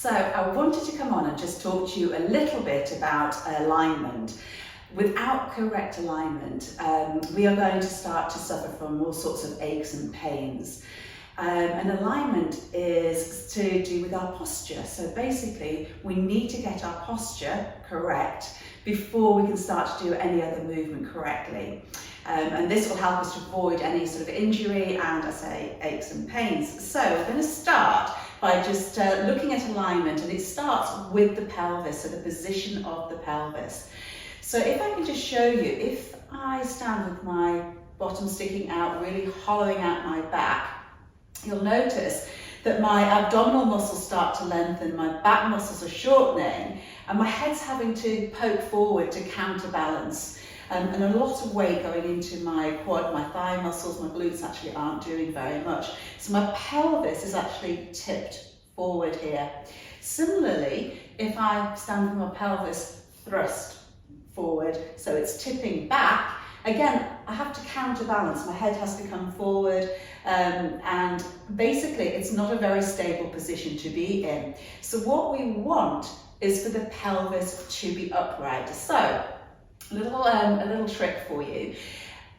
So I wanted to come on and just talk to you a little bit about alignment. Without correct alignment, we are going to start to suffer from all sorts of aches and pains. And alignment is to do with our posture. So basically, we need to get our posture correct before we can start to do any other movement correctly. And this will help us to avoid any sort of injury and, I say, aches and pains. So we're going to start by just looking at alignment, and it starts with the pelvis, so the position of the pelvis. So if I can just show you, if I stand with my bottom sticking out, really hollowing out my back, you'll notice that my abdominal muscles start to lengthen, my back muscles are shortening, and my head's having to poke forward to counterbalance. And a lot of weight going into my quad, my thigh muscles, my glutes actually aren't doing very much. So my pelvis is actually tipped forward here. Similarly, if I stand with my pelvis thrust forward, so it's tipping back, again, I have to counterbalance. My head has to come forward, and basically it's not a very stable position to be in. So what we want is for the pelvis to be upright. So a little trick for you.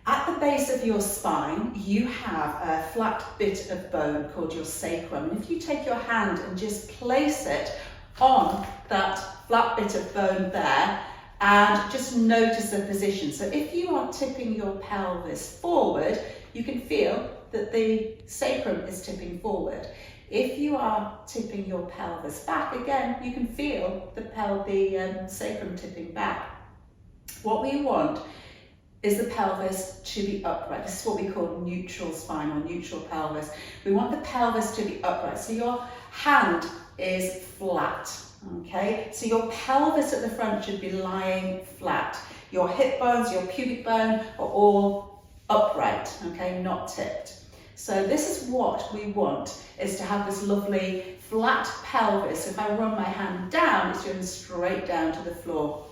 At the base of your spine, you have a flat bit of bone called your sacrum. And if you take your hand and just place it on that flat bit of bone there, and just notice the position. So if you are tipping your pelvis forward, you can feel that the sacrum is tipping forward. If you are tipping your pelvis back, again, you can feel the sacrum tipping back. What we want is the pelvis to be upright. This is what we call neutral spine or neutral pelvis. We want the pelvis to be upright. So your hand is flat, okay? So your pelvis at the front should be lying flat. Your hip bones, your pubic bone are all upright, okay, not tipped. So this is what we want, is to have this lovely flat pelvis. If I run my hand down, it's going straight down to the floor.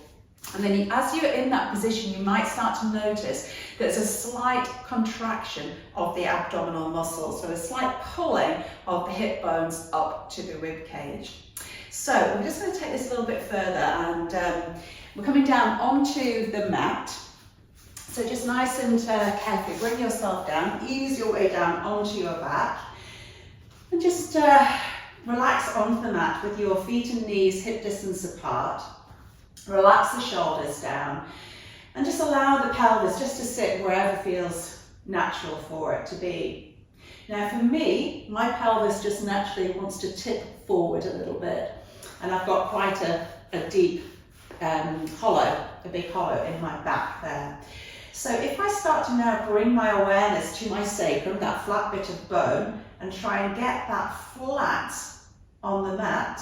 And then as you're in that position, you might start to notice there's a slight contraction of the abdominal muscles, so a slight pulling of the hip bones up to the rib cage. So we're just going to take this a little bit further, and we're coming down onto the mat. So just nice and carefully bring yourself down, ease your way down onto your back, and just relax onto the mat with your feet and knees hip distance apart. Relax the shoulders down and just allow the pelvis just to sit wherever feels natural for it to be. Now for me, my pelvis just naturally wants to tip forward a little bit, and I've got quite a deep hollow, a big hollow in my back there. So if I start to now bring my awareness to my sacrum, that flat bit of bone, and try and get that flat on the mat,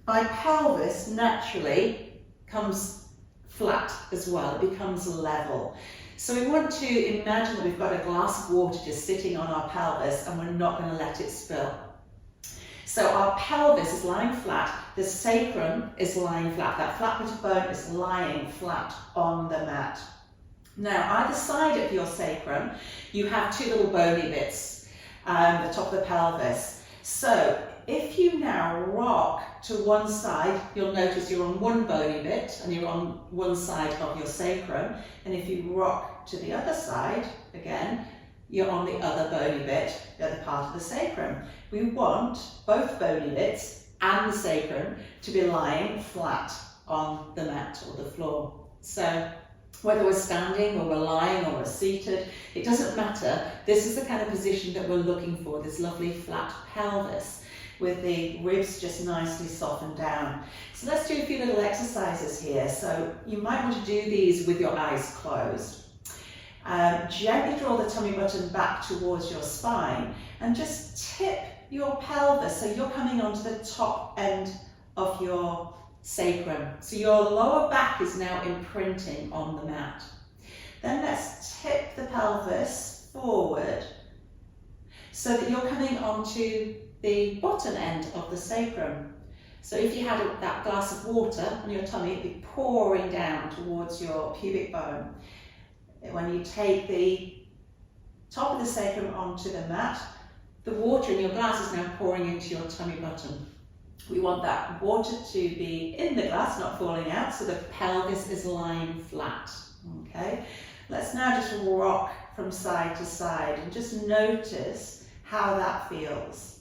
my pelvis naturally comes flat as well, it becomes level. So we want to imagine that we've got a glass of water just sitting on our pelvis, and we're not going to let it spill. So our pelvis is lying flat, the sacrum is lying flat, that flat bit of bone is lying flat on the mat. Now either side of your sacrum, you have two little bony bits, the top of the pelvis. So if you now rock to one side, you'll notice you're on one bony bit and you're on one side of your sacrum. And if you rock to the other side, again, you're on the other bony bit, the other part of the sacrum. We want both bony bits and the sacrum to be lying flat on the mat or the floor. So whether we're standing or we're lying or we're seated, it doesn't matter. This is the kind of position that we're looking for, this lovely flat pelvis, with the ribs just nicely softened down. So let's do a few little exercises here. So you might want to do these with your eyes closed. Gently draw the tummy button back towards your spine and just tip your pelvis so you're coming onto the top end of your sacrum. So your lower back is now imprinting on the mat. Then let's tip the pelvis forward so that you're coming onto the bottom end of the sacrum. So if you had that glass of water on your tummy, it'd be pouring down towards your pubic bone. When you take the top of the sacrum onto the mat, the water in your glass is now pouring into your tummy button. We want that water to be in the glass, not falling out, so the pelvis is lying flat. Okay, let's now just rock from side to side and just notice how that feels.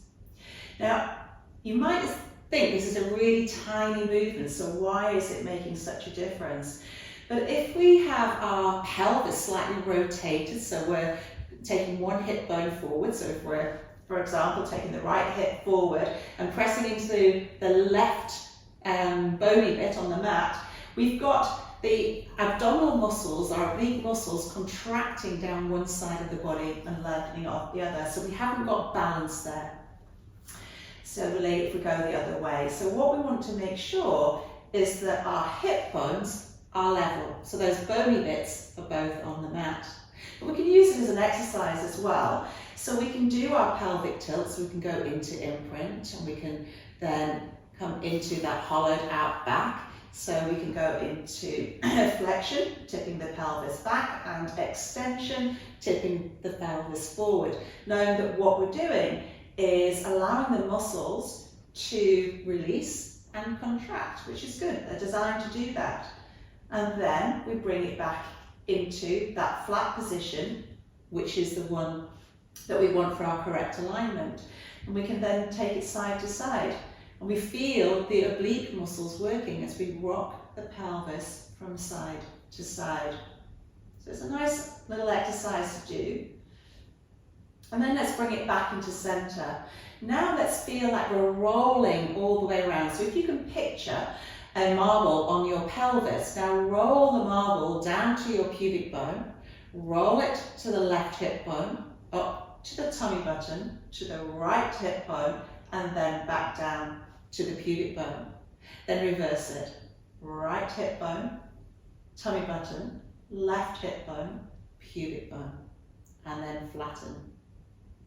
Now, you might think this is a really tiny movement, so why is it making such a difference? But if we have our pelvis slightly rotated, so we're taking one hip bone forward, so if we're, for example, taking the right hip forward and pressing into the left bony bit on the mat, we've got the abdominal muscles, our oblique muscles, contracting down one side of the body and lengthening off the other. So we haven't got balance there. Similarly, if we go the other way. So what we want to make sure is that our hip bones are level. So those bony bits are both on the mat. But we can use it as an exercise as well. So we can do our pelvic tilt, so we can go into imprint, and we can then come into that hollowed out back. So we can go into flexion, tipping the pelvis back, and extension, tipping the pelvis forward. Knowing that what we're doing is allowing the muscles to release and contract, which is good. They're designed to do that. And then we bring it back into that flat position, which is the one that we want for our correct alignment. And we can then take it side to side. And we feel the oblique muscles working as we rock the pelvis from side to side. So it's a nice little exercise to do. And then let's bring it back into center. Now let's feel like we're rolling all the way around. So if you can picture a marble on your pelvis, now roll the marble down to your pubic bone, roll it to the left hip bone, up to the tummy button, to the right hip bone, and then back down to the pubic bone. Then reverse it. Right hip bone, tummy button, left hip bone, pubic bone, and then flatten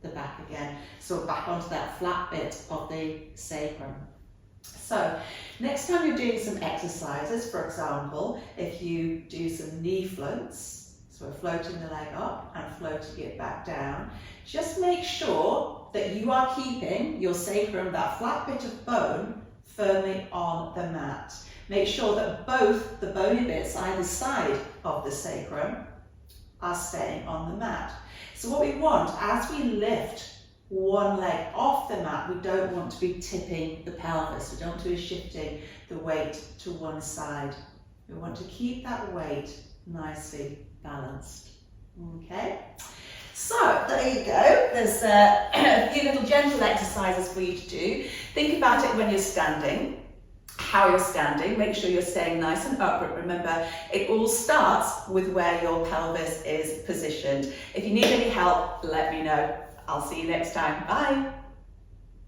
the back again. So back onto that flat bit of the sacrum. So next time you're doing some exercises, for example, if you do some knee floats, so we're floating the leg up and floating it back down, just make sure that you are keeping your sacrum, that flat bit of bone, firmly on the mat. Make sure that both the bony bits either side of the sacrum are staying on the mat. So what we want, as we lift one leg off the mat, we don't want to be tipping the pelvis. We don't want to be shifting the weight to one side. We want to keep that weight nicely balanced. Okay? So there you go. There's a few little gentle exercises for you to do. Think about it when you're standing, how you're standing. Make sure you're staying nice and upright. Remember, it all starts with where your pelvis is positioned. If you need any help, let me know. I'll see you next time. Bye.